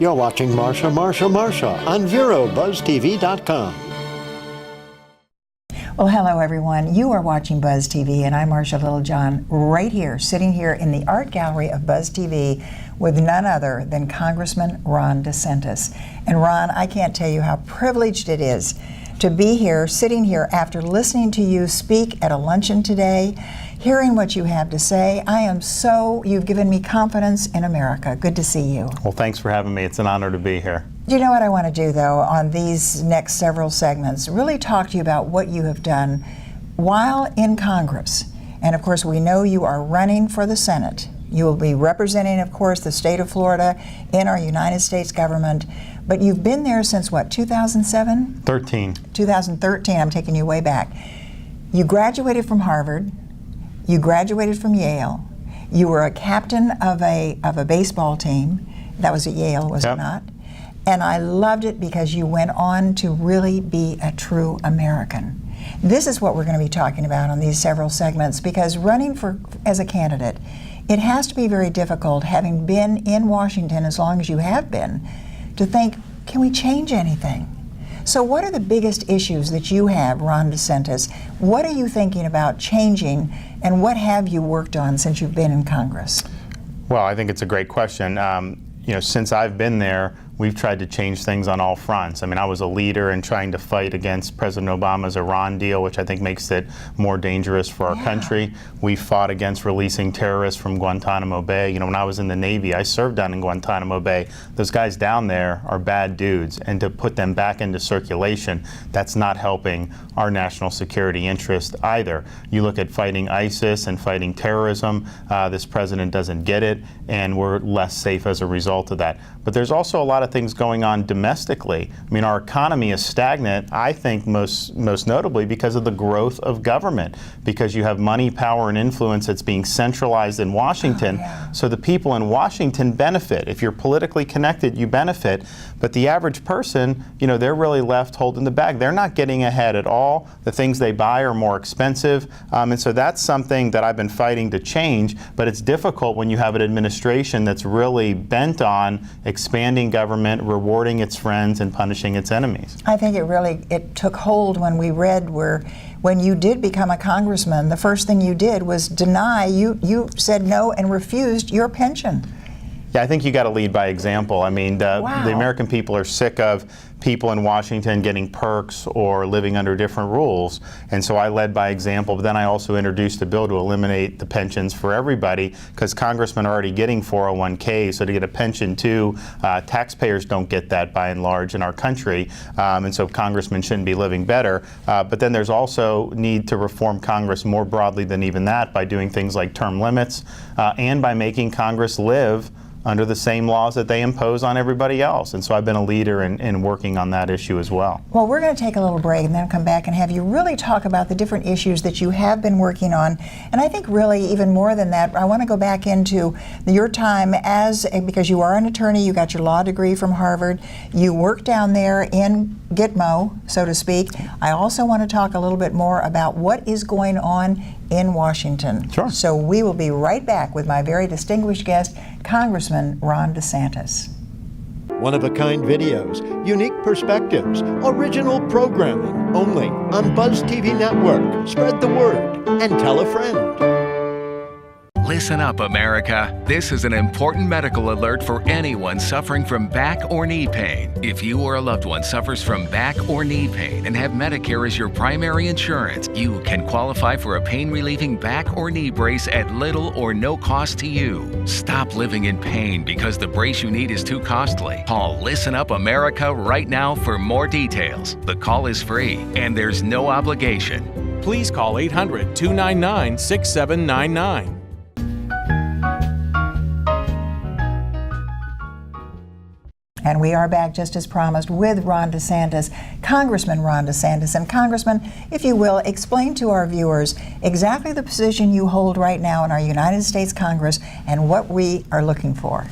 You're watching Marcia on VeroBuzzTV.com. Well, hello everyone. You are watching BuzzTV, and I'm Marcia Littlejohn, right here, sitting here in the art gallery of BuzzTV with none other than Congressman Ron DeSantis. And Ron, I can't tell you how privileged it is to be here, sitting here after listening to you speak at a luncheon today, hearing what you have to say. You've given me confidence in America. Good to see you. Well, thanks for having me. It's an honor to be here. You know what I want to do, though, on these next several segments? Really talk to you about what you have done while in Congress. And of course, we know you are running for the Senate. You will be representing, of course, the state of Florida in our United States government. But you've been there since what, 2007? 2013, I'm taking you way back. You graduated from Harvard. You graduated from Yale. You were a captain of a baseball team. That was at Yale, was it not? And I loved it because you went on to really be a true American. This is what we're going to be talking about on these several segments, because running as a candidate, it has to be very difficult, having been in Washington as long as you have been, to think, can we change anything? So what are the biggest issues that you have, Ron DeSantis? What are you thinking about changing, and what have you worked on since you've been in Congress? Well, I think it's a great question. Since I've been there, we've tried to change things on all fronts. I mean, I was a leader in trying to fight against President Obama's Iran deal, which I think makes it more dangerous for our country. We fought against releasing terrorists from Guantanamo Bay. You know, when I was in the Navy, I served down in Guantanamo Bay. Those guys down there are bad dudes, and to put them back into circulation, that's not helping our national security interest either. You look at fighting ISIS and fighting terrorism, this president doesn't get it, and we're less safe as a result of that. But there's also a lot of things going on domestically. I mean, our economy is stagnant, I think most notably because of the growth of government, because you have money, power, and influence that's being centralized in Washington. So the people in Washington benefit. If you're politically connected, you benefit. But the average person, you know, they're really left holding the bag. They're not getting ahead at all. The things they buy are more expensive. And so that's something that I've been fighting to change. But it's difficult when you have an administration that's really bent on expanding government, rewarding its friends, and punishing its enemies. I think it took hold when we read when you did become a congressman, the first thing you did was deny, you said no and refused your pension. Yeah, I think you got to lead by example. I mean, the American people are sick of people in Washington getting perks or living under different rules. And so I led by example, but then I also introduced a bill to eliminate the pensions for everybody, because congressmen are already getting 401k, so to get a pension too, taxpayers don't get that by and large in our country, and so congressmen shouldn't be living better. But then there's also need to reform Congress more broadly than even that by doing things like term limits, and by making Congress live under the same laws that they impose on everybody else. And so I've been a leader in working on that issue as well. Well, we're going to take a little break and then come back and have you really talk about the different issues that you have been working on. And I think really even more than that, I want to go back into your time because you are an attorney, you got your law degree from Harvard, you worked down there in Gitmo, so to speak. I also want to talk a little bit more about what is going on in Washington. Sure. So we will be right back with my very distinguished guest, Congressman Ron DeSantis. One-of-a-kind videos, unique perspectives, original programming, only on BuzzTV Network. Spread the word and tell a friend. Listen up, America. This is an important medical alert for anyone suffering from back or knee pain. If you or a loved one suffers from back or knee pain and have Medicare as your primary insurance, you can qualify for a pain-relieving back or knee brace at little or no cost to you. Stop living in pain because the brace you need is too costly. Call Listen Up America right now for more details. The call is free and there's no obligation. Please call 800-299-6799. And we are back just as promised with Ron DeSantis, Congressman Ron DeSantis. And Congressman, if you will, explain to our viewers exactly the position you hold right now in our United States Congress and what we are looking for.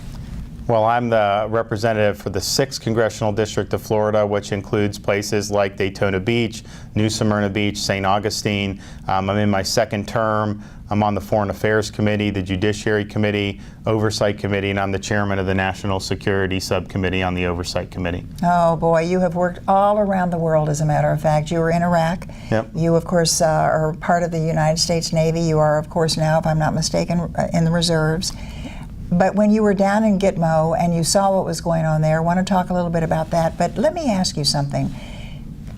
Well, I'm the representative for the 6th Congressional District of Florida, which includes places like Daytona Beach, New Smyrna Beach, St. Augustine. I'm in my second term. I'm on the Foreign Affairs Committee, the Judiciary Committee, Oversight Committee, and I'm the chairman of the National Security Subcommittee on the Oversight Committee. Oh boy, you have worked all around the world, as a matter of fact. You were in Iraq. Yep. You, of course, are part of the United States Navy. You are, of course, now, if I'm not mistaken, in the reserves. But when you were down in Gitmo and you saw what was going on there, I want to talk a little bit about that. But let me ask you something.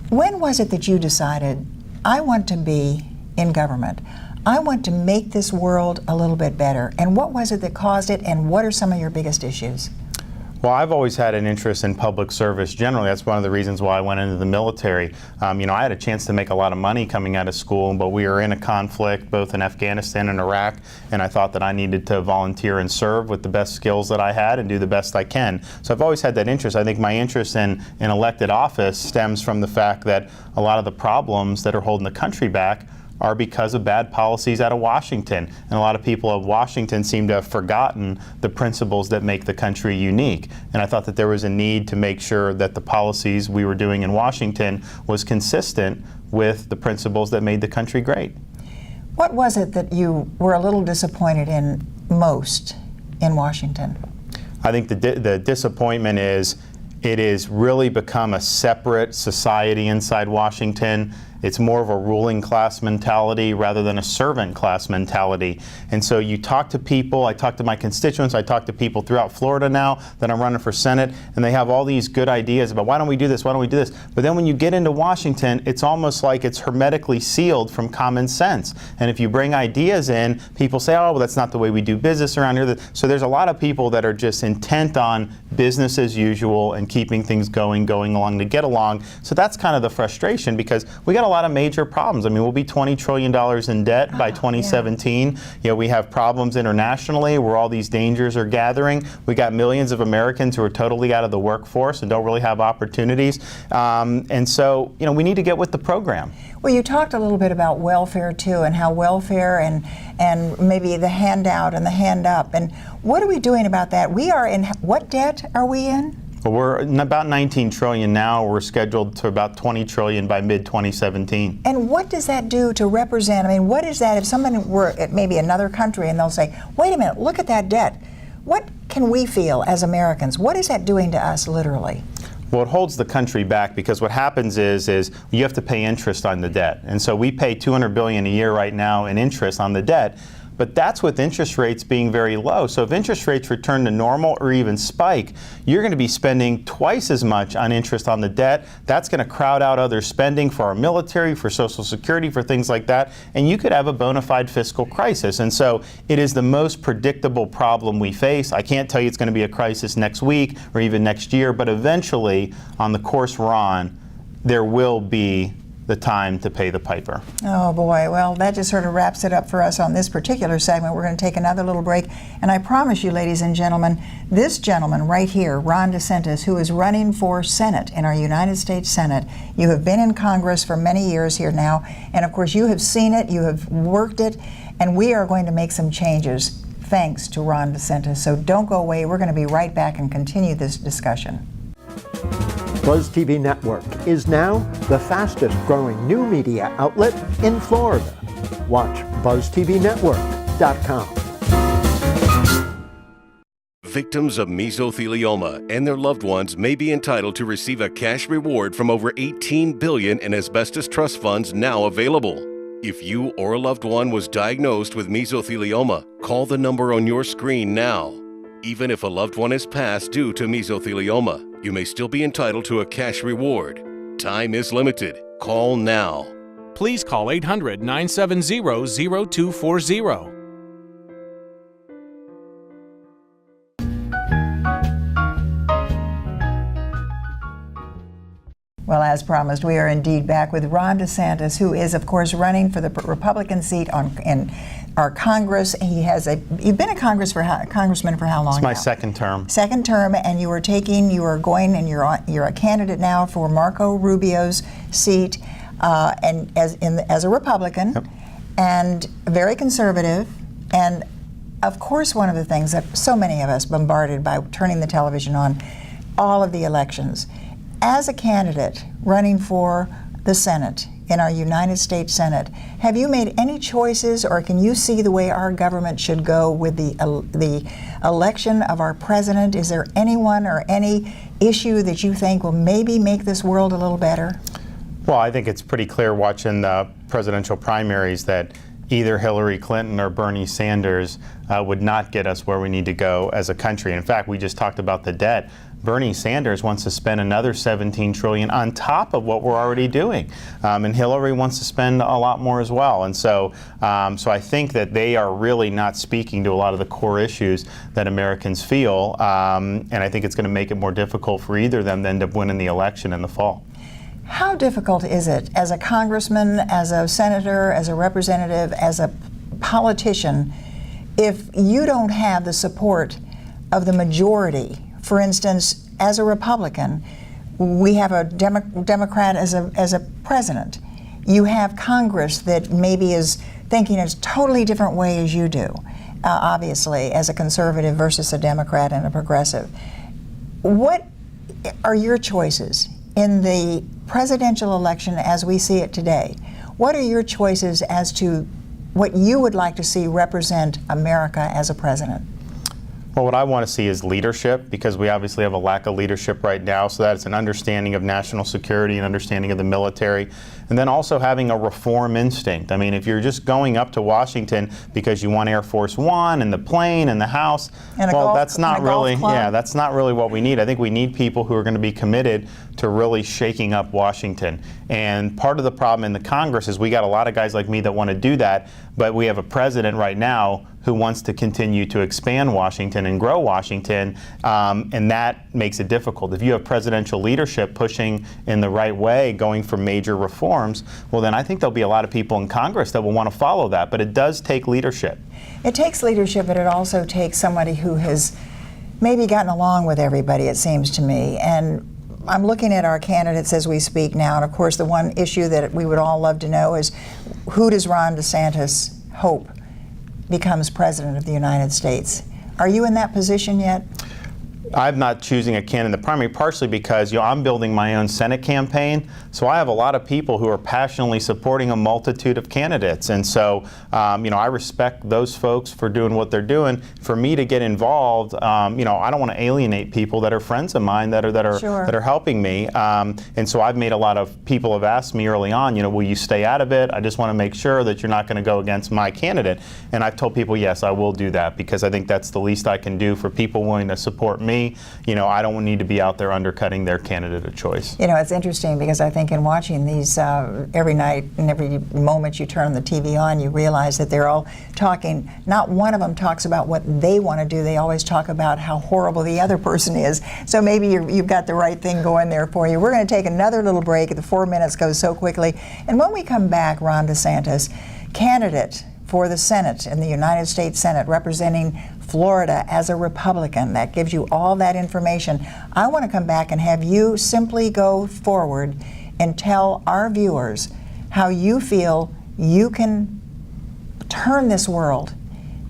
When was it that you decided, I want to be in government? I want to make this world a little bit better. And what was it that caused it, and what are some of your biggest issues? Well, I've always had an interest in public service generally. That's one of the reasons why I went into the military. I had a chance to make a lot of money coming out of school, but we were in a conflict both in Afghanistan and Iraq, and I thought that I needed to volunteer and serve with the best skills that I had and do the best I can. So I've always had that interest. I think my interest in elected office stems from the fact that a lot of the problems that are holding the country back are because of bad policies out of Washington. And a lot of people of Washington seem to have forgotten the principles that make the country unique. And I thought that there was a need to make sure that the policies we were doing in Washington was consistent with the principles that made the country great. What was it that you were a little disappointed in most in Washington? I think the disappointment is it has really become a separate society inside Washington. It's more of a ruling class mentality rather than a servant class mentality. And so you talk to people, I talk to my constituents, I talk to people throughout Florida now that I'm running for Senate, and they have all these good ideas about why don't we do this, why don't we do this? But then when you get into Washington, it's almost like it's hermetically sealed from common sense. And if you bring ideas in, people say, oh, well, that's not the way we do business around here. So there's a lot of people that are just intent on business as usual and keeping things going along to get along. So that's kind of the frustration, because we got a lot of major problems. I mean, we'll be $20 trillion in debt by 2017. Yeah. We have problems internationally where all these dangers are gathering. We got millions of Americans who are totally out of the workforce and don't really have opportunities. And so, we need to get with the program. Well, you talked a little bit about welfare too, and how welfare and maybe the handout and the hand up. And what are we doing about that? We are in, what debt are we in? Well, we're in about 19 trillion now. We're scheduled to about 20 trillion by mid-2017. And what does that do to represent? I mean, what is that if someone were at maybe another country and they'll say, wait a minute, look at that debt. What can we feel as Americans? What is that doing to us literally? Well, it holds the country back, because what happens is you have to pay interest on the debt. And so we pay $200 billion a year right now in interest on the debt. But that's with interest rates being very low. So if interest rates return to normal or even spike, you're going to be spending twice as much on interest on the debt. That's going to crowd out other spending for our military, for Social Security, for things like that. And you could have a bona fide fiscal crisis. And so it is the most predictable problem we face. I can't tell you it's going to be a crisis next week or even next year, but eventually, on the course we're on, there will be the time to pay the piper. Oh boy, well, that just sort of wraps it up for us on this particular segment. We're going to take another little break, and I promise you, ladies and gentlemen, this gentleman right here, Ron DeSantis, who is running for Senate in our United States Senate, you have been in Congress for many years here now, and of course you have seen it, you have worked it, and we are going to make some changes thanks to Ron DeSantis. So don't go away. We're going to be right back and continue this discussion. BuzzTV Network is now the fastest growing new media outlet in Florida. Watch BuzzTVNetwork.com. Victims of mesothelioma and their loved ones may be entitled to receive a cash reward from over $18 billion in asbestos trust funds now available. If you or a loved one was diagnosed with mesothelioma, call the number on your screen now. Even if a loved one has passed due to mesothelioma, you may still be entitled to a cash reward. Time is limited. Call now. Please call 800-970-0240. Well, as promised, we are indeed back with Ron DeSantis, who is, of course, running for the Republican seat in our Congress. You've been a congressman for how long? It's my now? second term. Second term, and you're a candidate now for Marco Rubio's seat, and as a Republican, yep. and very conservative, and of course, one of the things that so many of us bombarded by turning the television on, all of the elections. As a candidate running for the Senate, in our United States Senate, have you made any choices, or can you see the way our government should go with the election of our president? Is there anyone or any issue that you think will maybe make this world a little better? Well, I think it's pretty clear watching the presidential primaries that either Hillary Clinton or Bernie Sanders would not get us where we need to go as a country. In fact, we just talked about the debt. Bernie Sanders wants to spend another $17 trillion on top of what we're already doing, and Hillary wants to spend a lot more as well. And so I think that they are really not speaking to a lot of the core issues that Americans feel, and I think it's going to make it more difficult for either of them to end up winning the election in the fall. How difficult is it as a congressman, as a senator, as a representative, as a politician, if you don't have the support of the majority? For instance, as a Republican, we have a Democrat as a president. You have Congress that maybe is thinking a totally different way as you do, obviously, as a conservative versus a Democrat and a progressive. What are your choices in the presidential election as we see it today? What are your choices as to what you would like to see represent America as a president? Well, what I want to see is leadership, because we obviously have a lack of leadership right now. So that's an understanding of national security and understanding of the military, and then also having a reform instinct. I mean, if you're just going up to Washington because you want Air Force One and the plane and the house, well, that's not really, that's not really what we need. I think we need people who are going to be committed to really shaking up Washington. And part of the problem in the Congress is we got a lot of guys like me that want to do that, but we have a president right now who wants to continue to expand Washington and grow Washington, and that makes it difficult. If you have presidential leadership pushing in the right way, going for major reforms, well then I think there'll be a lot of people in Congress that will want to follow that, but it does take leadership. It takes leadership, but it also takes somebody who has maybe gotten along with everybody, it seems to me. And I'm looking at our candidates as we speak now, and of course the one issue that we would all love to know is, who does Ron DeSantis hope becomes president of the United States? Are you in that position yet? I'm not choosing a candidate in the primary, partially because I'm building my own Senate campaign, so I have a lot of people who are passionately supporting a multitude of candidates, and so I respect those folks for doing what they're doing. For me to get involved, I don't want to alienate people that are friends of mine that are helping me, and so I've made a lot of people have asked me early on, will you stay out of it? I just want to make sure that you're not going to go against my candidate, and I've told people yes, I will do that, because I think that's the least I can do for people willing to support me. I don't need to be out there undercutting their candidate of choice. It's interesting because I think in watching these every night and every moment you turn the TV on, you realize that they're all talking, not one of them talks about what they want to do, they always talk about how horrible the other person is. So maybe you've got the right thing going there for you. We're going to take another little break. The 4 minutes goes so quickly. And when we come back, Ron DeSantis, candidate for the Senate in the United States Senate, representing Florida as a Republican. That gives you all that information. I want to come back and have you simply go forward and tell our viewers how you feel you can turn this world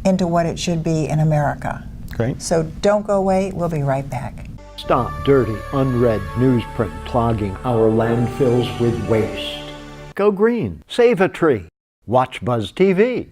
into what it should be in America. Great. So don't go away. We'll be right back. Stop dirty, unread newsprint clogging our landfills with waste. Go green. Save a tree. Watch BuzzTV.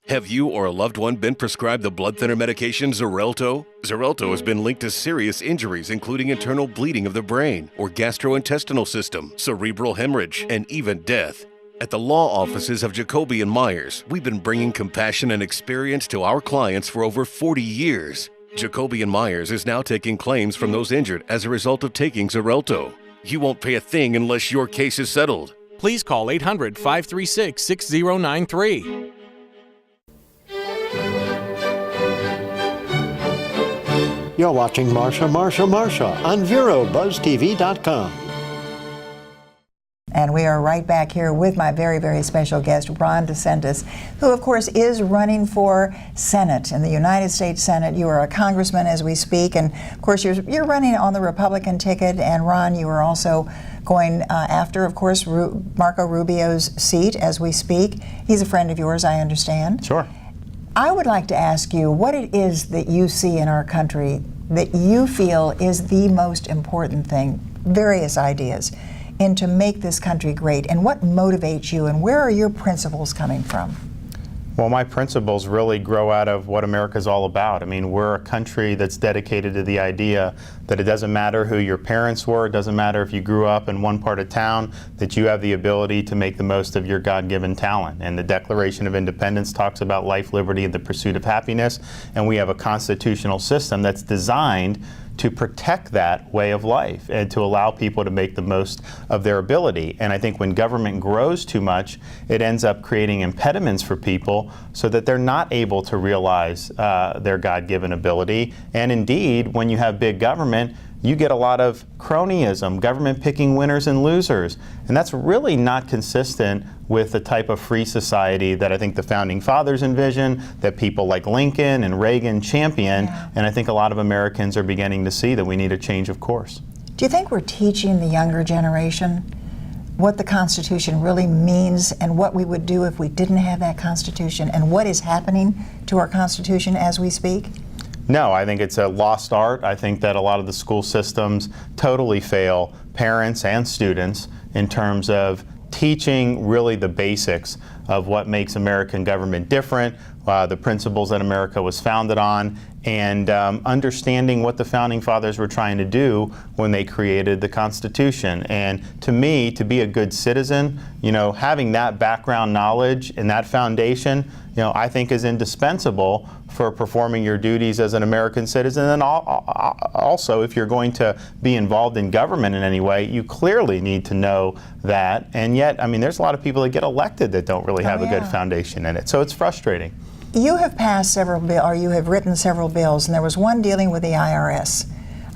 Have you or a loved one been prescribed the blood thinner medication Xarelto? Xarelto has been linked to serious injuries, including internal bleeding of the brain or gastrointestinal system, cerebral hemorrhage, and even death. At the law offices of Jacoby & Myers, we've been bringing compassion and experience to our clients for over 40 years. Jacoby & Myers is now taking claims from those injured as a result of taking Xarelto. You won't pay a thing unless your case is settled. Please call 800-536-6093. You're watching Marcia on VeroBuzzTV.com. And we are right back here with my very, very special guest, Ron DeSantis, who, of course, is running for Senate in the United States Senate. You are a congressman as we speak, and of course, you're running on the Republican ticket. And Ron, you are also going after, of course, Marco Rubio's seat as we speak. He's a friend of yours, I understand. Sure. I would like to ask you what it is that you see in our country that you feel is the most important thing, various ideas, and to make this country great, and what motivates you, and where are your principles coming from? Well, my principles really grow out of what America's all about. I mean, we're a country that's dedicated to the idea that it doesn't matter who your parents were, it doesn't matter if you grew up in one part of town, that you have the ability to make the most of your God-given talent. And the Declaration of Independence talks about life, liberty, and the pursuit of happiness, and we have a constitutional system that's designed to protect that way of life and to allow people to make the most of their ability. And I think when government grows too much, it ends up creating impediments for people so that they're not able to realize their God-given ability. And indeed, when you have big government, you get a lot of cronyism, government picking winners and losers. And that's really not consistent with the type of free society that I think the Founding Fathers envisioned, that people like Lincoln and Reagan championed. Yeah. And I think a lot of Americans are beginning to see that we need a change of course. Do you think we're teaching the younger generation what the Constitution really means and what we would do if we didn't have that Constitution, and what is happening to our Constitution as we speak? No, I think it's a lost art. I think that a lot of the school systems totally fail parents and students in terms of teaching really the basics of what makes American government different, the principles that America was founded on, and understanding what the Founding Fathers were trying to do when they created the Constitution. And to me, to be a good citizen, having that background knowledge and that foundation, I think is indispensable for performing your duties as an American citizen. And also, if you're going to be involved in government in any way, you clearly need to know that. And yet, there's a lot of people that get elected that don't really have a good foundation in it. So it's frustrating. You have passed several bills, or you have written several bills, and there was one dealing with the IRS.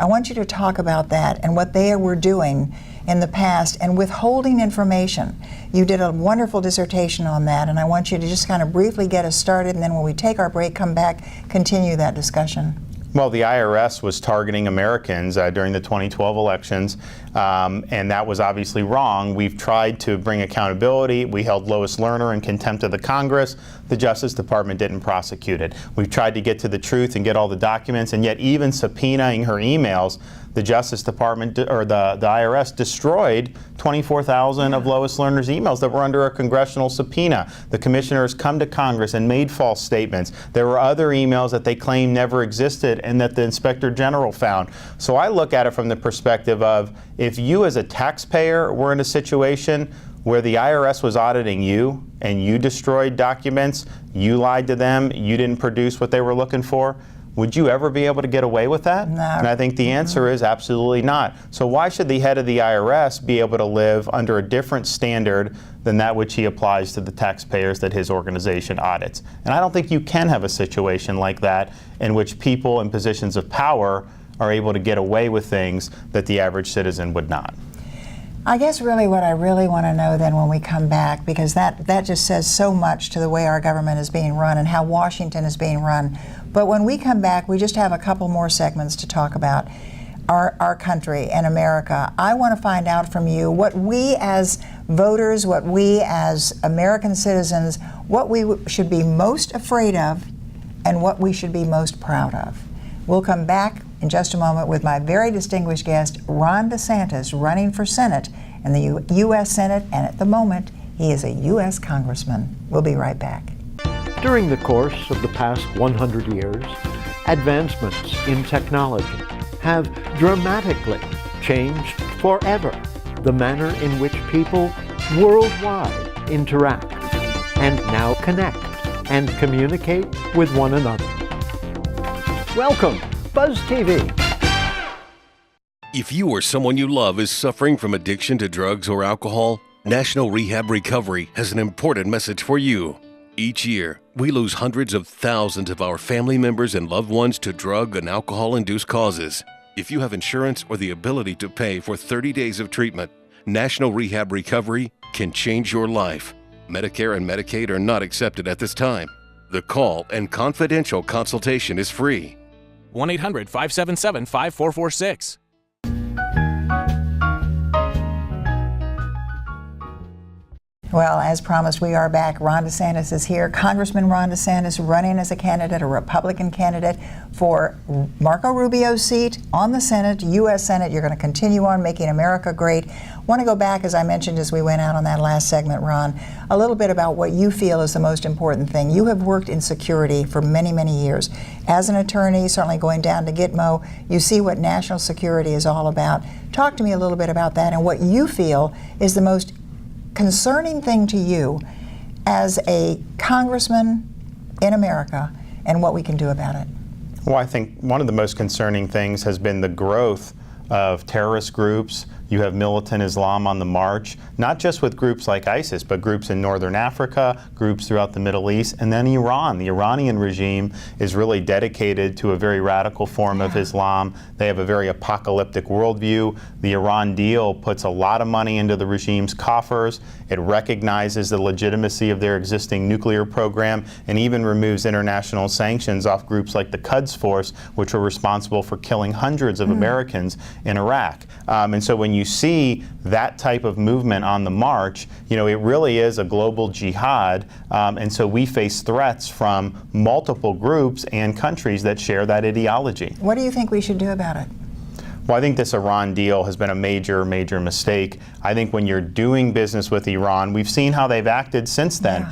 I want you to talk about that and what they were doing in the past and withholding information. You did a wonderful dissertation on that, and I want you to just kind of briefly get us started, and then when we take our break, come back, continue that discussion. Well, the IRS was targeting Americans during the 2012 elections, and that was obviously wrong. We've tried to bring accountability. We held Lois Lerner in contempt of the Congress. The Justice Department didn't prosecute it. We've tried to get to the truth and get all the documents, and yet even subpoenaing her emails, the Justice Department or the IRS destroyed 24,000 of Lois Lerner's emails that were under a congressional subpoena. The commissioners come to Congress and made false statements. There were other emails that they claimed never existed and that the Inspector General found. So I look at it from the perspective of, if you as a taxpayer were in a situation where the IRS was auditing you and you destroyed documents, you lied to them, you didn't produce what they were looking for, would you ever be able to get away with that? No. And I think the answer is absolutely not. So why should the head of the IRS be able to live under a different standard than that which he applies to the taxpayers that his organization audits? And I don't think you can have a situation like that in which people in positions of power are able to get away with things that the average citizen would not. I guess really what I really want to know then when we come back, because that just says so much to the way our government is being run and how Washington is being run. But when we come back, we just have a couple more segments to talk about our country and America. I want to find out from you what we as voters, what we as American citizens, what we should be most afraid of and what we should be most proud of. We'll come back in just a moment with my very distinguished guest, Ron DeSantis, running for Senate in the U.S. Senate, and at the moment, he is a U.S. Congressman. We'll be right back. During the course of the past 100 years, advancements in technology have dramatically changed forever the manner in which people worldwide interact and now connect and communicate with one another. Welcome, BuzzTV. If you or someone you love is suffering from addiction to drugs or alcohol, National Rehab Recovery has an important message for you. Each year, we lose hundreds of thousands of our family members and loved ones to drug and alcohol-induced causes. If you have insurance or the ability to pay for 30 days of treatment, National Rehab Recovery can change your life. Medicare and Medicaid are not accepted at this time. The call and confidential consultation is free. 1-800-577-5446. Well, as promised, we are back. Ron DeSantis is here. Congressman Ron DeSantis running as a candidate, a Republican candidate for Marco Rubio's seat on the Senate, U.S. Senate. You're going to continue on making America great. Want to go back, as I mentioned as we went out on that last segment, Ron, a little bit about what you feel is the most important thing. You have worked in security for many, many years. As an attorney, certainly going down to Gitmo, you see what national security is all about. Talk to me a little bit about that and what you feel is the most concerning thing to you as a congressman in America and what we can do about it. Well, I think one of the most concerning things has been the growth of terrorist groups. You have militant Islam on the march, not just with groups like ISIS, but groups in Northern Africa, groups throughout the Middle East, and then Iran. The Iranian regime is really dedicated to a very radical form of Islam. They have a very apocalyptic worldview. The Iran deal puts a lot of money into the regime's coffers. It recognizes the legitimacy of their existing nuclear program and even removes international sanctions off groups like the Quds Force, which were responsible for killing hundreds of Americans in Iraq. And so when you see that type of movement on the march, you know, it really is a global jihad, and so we face threats from multiple groups and countries that share that ideology. What do you think we should do about it? Well, I think this Iran deal has been a major, major mistake. I think when you're doing business with Iran, we've seen how they've acted since then.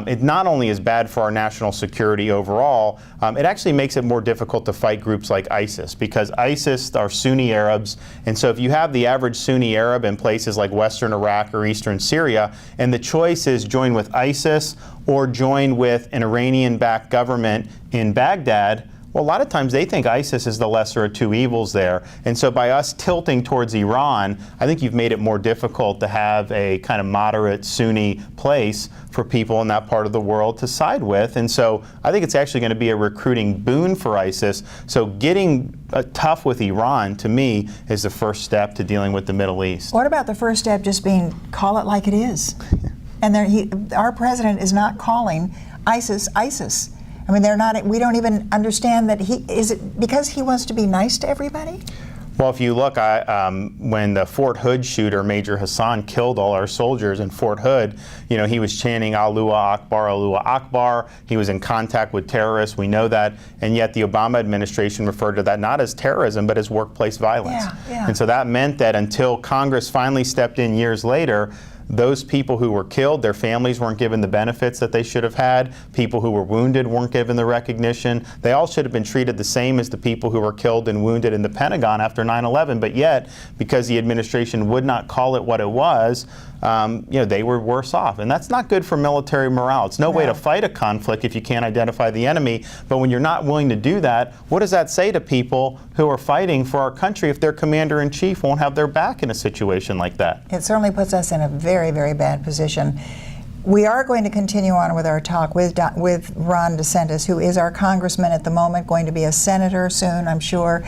It not only is bad for our national security overall, it actually makes it more difficult to fight groups like ISIS, because ISIS are Sunni Arabs, and so if you have the average Sunni Arab in places like Western Iraq or Eastern Syria, and the choice is join with ISIS or join with an Iranian-backed government in Baghdad, well, a lot of times they think ISIS is the lesser of two evils there. And so by us tilting towards Iran, I think you've made it more difficult to have a kind of moderate Sunni place for people in that part of the world to side with. And so I think it's actually going to be a recruiting boon for ISIS. So getting tough with Iran, to me, is the first step to dealing with the Middle East. What about the first step just being call it like it is? And our president is not calling ISIS ISIS. I mean, they're not. We don't even understand that is it because he wants to be nice to everybody? Well, if you look, when the Fort Hood shooter, Major Hassan, killed all our soldiers in Fort Hood, you know, he was chanting Allahu Akbar, Allahu Akbar. He was in contact with terrorists. We know that. And yet the Obama administration referred to that not as terrorism, but as workplace violence. And so that meant that until Congress finally stepped in years later, those people who were killed, their families weren't given the benefits that they should have had. People who were wounded weren't given the recognition. They all should have been treated the same as the people who were killed and wounded in the Pentagon after 9/11. But yet, because the administration would not call it what it was, you know, they were worse off. And that's not good for military morale. It's no way to fight a conflict if you can't identify the enemy. But when you're not willing to do that, what does that say to people who are fighting for our country if their commander-in-chief won't have their back in a situation like that? It certainly puts us in a very, very bad position. We are going to continue on with our talk with Ron DeSantis, who is our congressman at the moment, going to be a senator soon, I'm sure.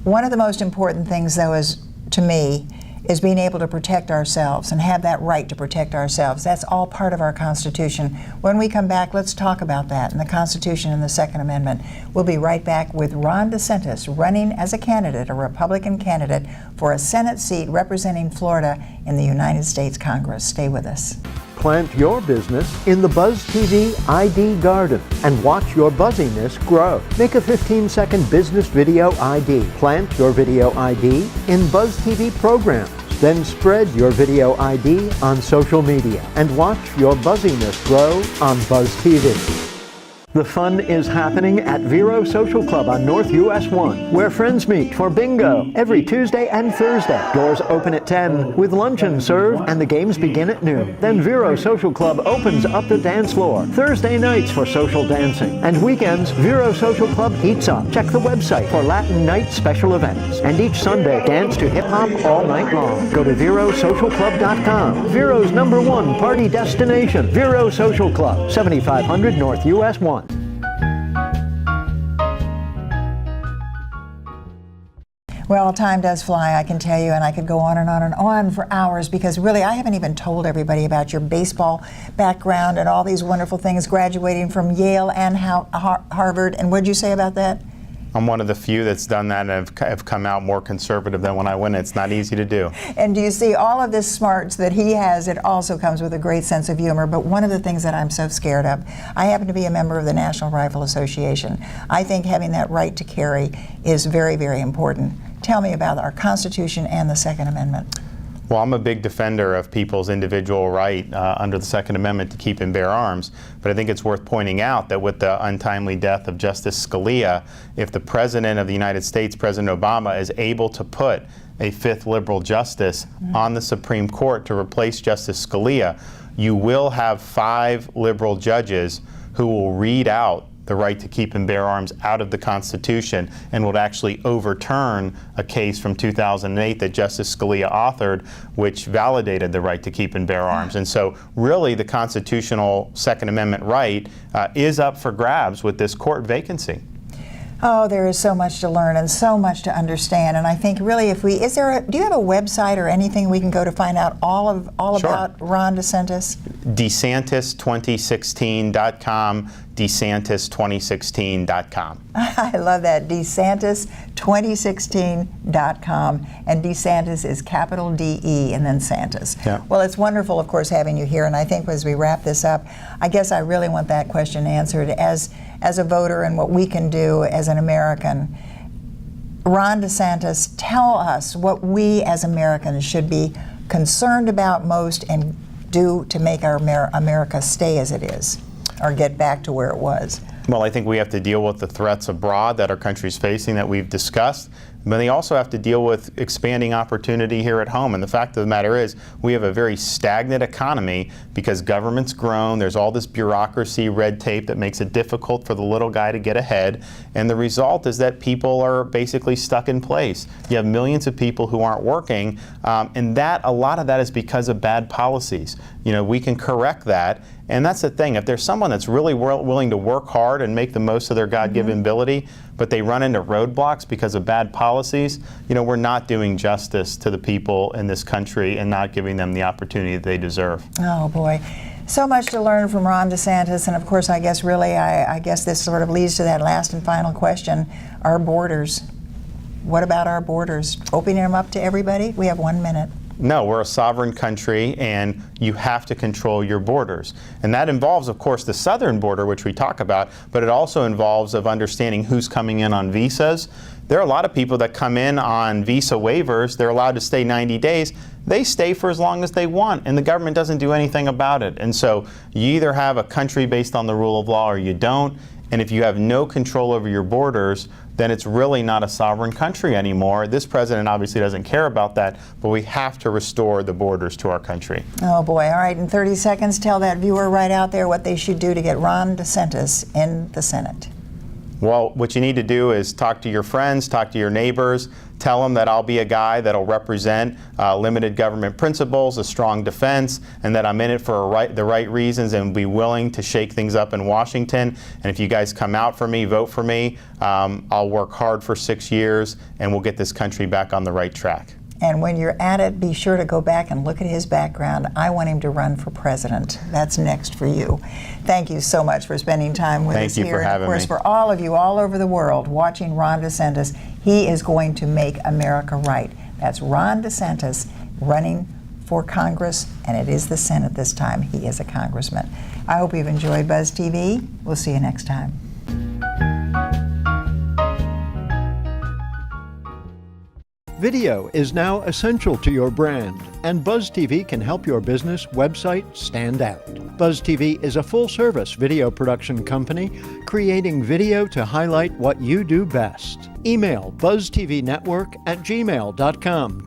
One of the most important things, though, is, to me, is being able to protect ourselves and have that right to protect ourselves. That's all part of our Constitution. When we come back, let's talk about that and the Constitution and the Second Amendment. We'll be right back with Ron DeSantis running as a candidate, a Republican candidate, for a Senate seat representing Florida in the United States Congress. Stay with us. Plant your business in the BuzzTV ID Garden and watch your buzziness grow. Make a 15-second business video ID. Plant your video ID in BuzzTV programs. Then spread your video ID on social media and watch your buzziness grow on BuzzTV. The fun is happening at Vero Social Club on North US 1, where friends meet for bingo every Tuesday and Thursday. Doors open at 10 with luncheon served and the games begin at noon. Then Vero Social Club opens up the dance floor Thursday nights for social dancing. And weekends, Vero Social Club heats up. Check the website for Latin Night special events. And each Sunday, dance to hip-hop all night long. Go to VeroSocialClub.com. Vero's #1 party destination. Vero Social Club, 7500 North US 1. Well, time does fly, I can tell you, and I could go on and on and on for hours because really I haven't even told everybody about your baseball background and all these wonderful things, graduating from Yale and Harvard. And what'd you say about that? I'm one of the few that's done that and have come out more conservative than when I went. It's not easy to do. And do you see all of this smarts that he has? It also comes with a great sense of humor. But one of the things that I'm so scared of, I happen to be a member of the National Rifle Association. I think having that right to carry is very, very important. Tell me about our Constitution and the Second Amendment. Well, I'm a big defender of people's individual right under the Second Amendment to keep and bear arms, but I think it's worth pointing out that with the untimely death of Justice Scalia, if the President of the United States, President Obama, is able to put a fifth liberal justice on the Supreme Court to replace Justice Scalia, you will have 5 liberal judges who will read out the right to keep and bear arms out of the Constitution and would actually overturn a case from 2008 that Justice Scalia authored, which validated the right to keep and bear arms. And so really the constitutional Second Amendment right is up for grabs with this court vacancy. Oh, there is so much to learn and so much to understand. And I think really do you have a website or anything we can go to find out all Sure. about Ron DeSantis? DeSantis2016.com, DeSantis2016.com. I love that, DeSantis2016.com, and DeSantis is capital D-E and then Santis. Yeah. Well, it's wonderful, of course, having you here, and I think as we wrap this up, I guess I really want that question answered. As a voter and what we can do as an American, Ron DeSantis, tell us what we as Americans should be concerned about most and do to make our America stay as it is, or get back to where it was. Well, I think we have to deal with the threats abroad that our country's facing that we've discussed, but they also have to deal with expanding opportunity here at home. And the fact of the matter is, we have a very stagnant economy because government's grown, there's all this bureaucracy, red tape that makes it difficult for the little guy to get ahead, and the result is that people are basically stuck in place. You have millions of people who aren't working, and a lot of that is because of bad policies. You know, we can correct that. And that's the thing, if there's someone that's really willing to work hard and make the most of their God-given ability, but they run into roadblocks because of bad policies, you know, we're not doing justice to the people in this country and not giving them the opportunity that they deserve. Oh boy. So much to learn from Ron DeSantis, and of course I guess really, I guess this sort of leads to that last and final question, our borders. What about our borders? Opening them up to everybody? We have 1 minute. No, we're a sovereign country, and you have to control your borders. And that involves, of course, the southern border, which we talk about, but it also involves of understanding who's coming in on visas. There are a lot of people that come in on visa waivers. They're allowed to stay 90 days. They stay for as long as they want, and the government doesn't do anything about it. And so you either have a country based on the rule of law or you don't. And if you have no control over your borders, then it's really not a sovereign country anymore. This president obviously doesn't care about that, but we have to restore the borders to our country. Oh boy, all right, in 30 seconds, tell that viewer right out there what they should do to get Ron DeSantis in the Senate. Well, what you need to do is talk to your friends, talk to your neighbors, tell them that I'll be a guy that'll represent limited government principles, a strong defense, and that I'm in it for the right reasons and be willing to shake things up in Washington. And if you guys come out for me, vote for me, I'll work hard for 6 years and we'll get this country back on the right track. And when you're at it, be sure to go back and look at his background. I want him to run for president. That's next for you. Thank you so much for spending time with us here. Thank you for having me. And of course, for all of you all over the world watching Ron DeSantis, he is going to make America right. That's Ron DeSantis running for Congress, and it is the Senate this time. He is a congressman. I hope you've enjoyed BuzzTV. We'll see you next time. Video is now essential to your brand, and BuzzTV can help your business website stand out. BuzzTV is a full-service video production company creating video to highlight what you do best. Email buzztvnetwork@gmail.com.